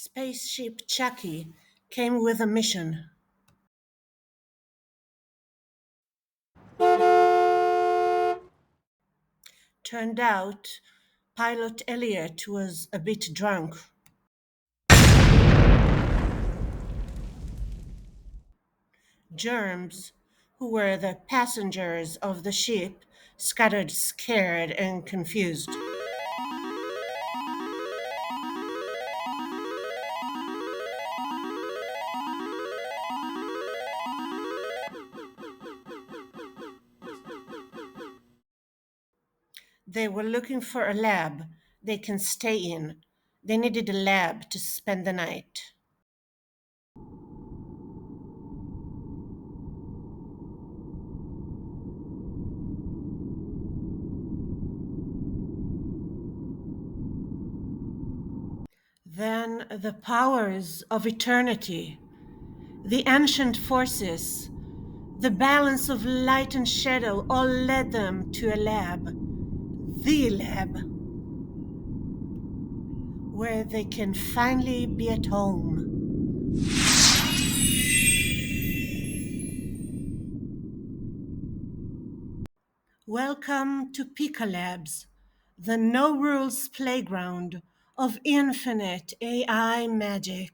Spaceship Chucky came with a mission. Turned out, pilot Elliot was a bit drunk. Germs, who were the passengers of the ship, scattered scared and confused. They were looking for a lab they can stay in. They needed a lab to spend the night. Then the powers of eternity, the ancient forces, the balance of light and shadow all led them to a lab, the lab, where they can finally be at home. Welcome to Pika Labs, the no rules playground of infinite AI magic.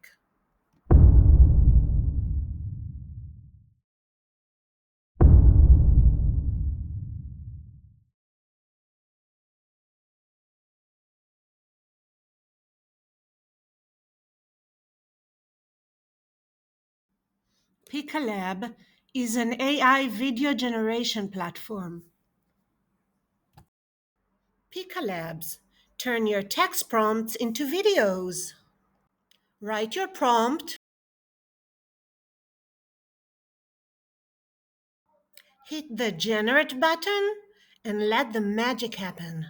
Pika Lab is an AI video generation platform. Pika Labs turn your text prompts into videos. Write your prompt, hit the generate button, and let the magic happen.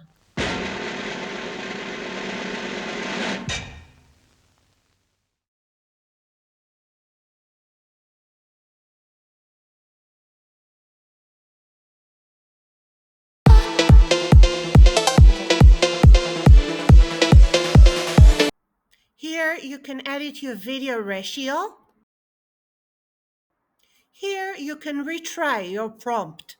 Here you can edit your video ratio. Here you can retry your prompt.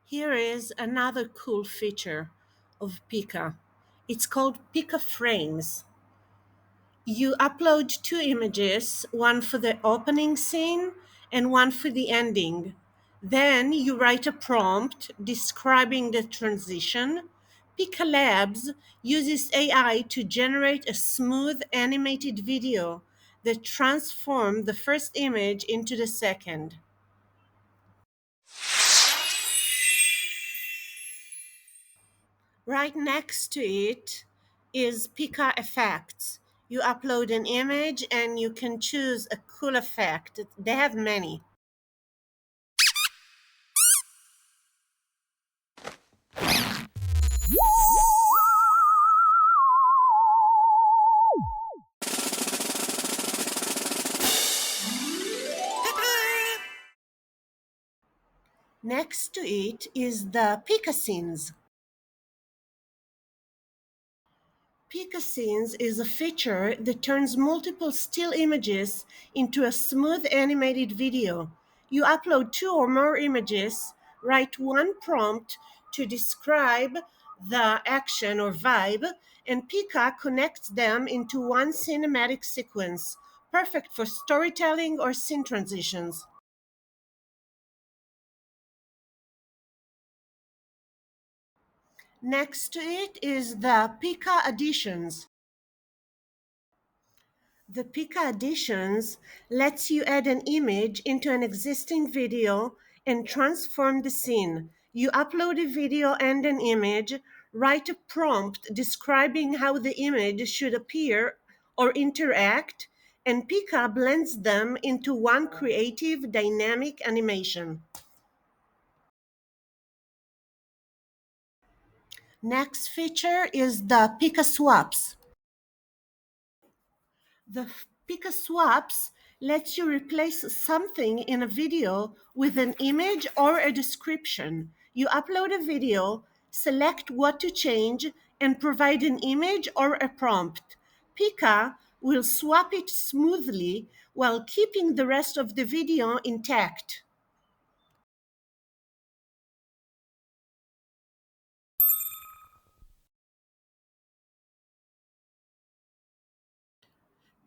Here is another cool feature of Pika. It's called Pika Frames. You upload two images, one for the opening scene and one for the ending. Then you write a prompt describing the transition. Pika Labs uses AI to generate a smooth animated video that transforms the first image into the second. Right next to it is Pika Effects. You upload an image and you can choose a cool effect. They have many. Next to it is the Pika Scenes. Pika Scenes is a feature that turns multiple still images into a smooth animated video. You upload two or more images, write one prompt to describe the action or vibe, and Pika connects them into one cinematic sequence, perfect for storytelling or scene transitions. Next to it is the Pika Additions. The Pika Additions lets you add an image into an existing video and transform the scene. You upload a video and an image, write a prompt describing how the image should appear or interact, and Pika blends them into one creative, dynamic animation. Next feature is the Pika Swaps. The Pika Swaps lets you replace something in a video with an image or a description. You upload a video, select what to change, and provide an image or a prompt. Pika will swap it smoothly while keeping the rest of the video intact.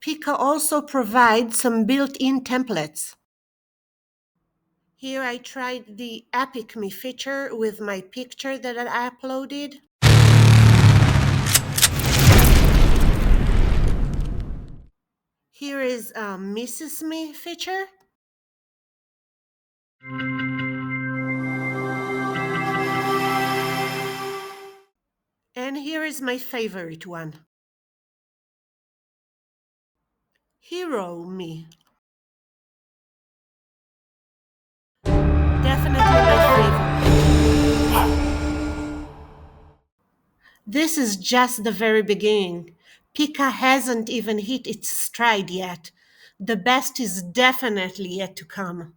Pika also provides some built-in templates. Here I tried the Epic Me feature with my picture that I uploaded. Here is a Mrs. Me feature. And here is my favorite one. Hero Me. Definitely my favorite. This is just the very beginning. Pika hasn't even hit its stride yet. The best is definitely yet to come.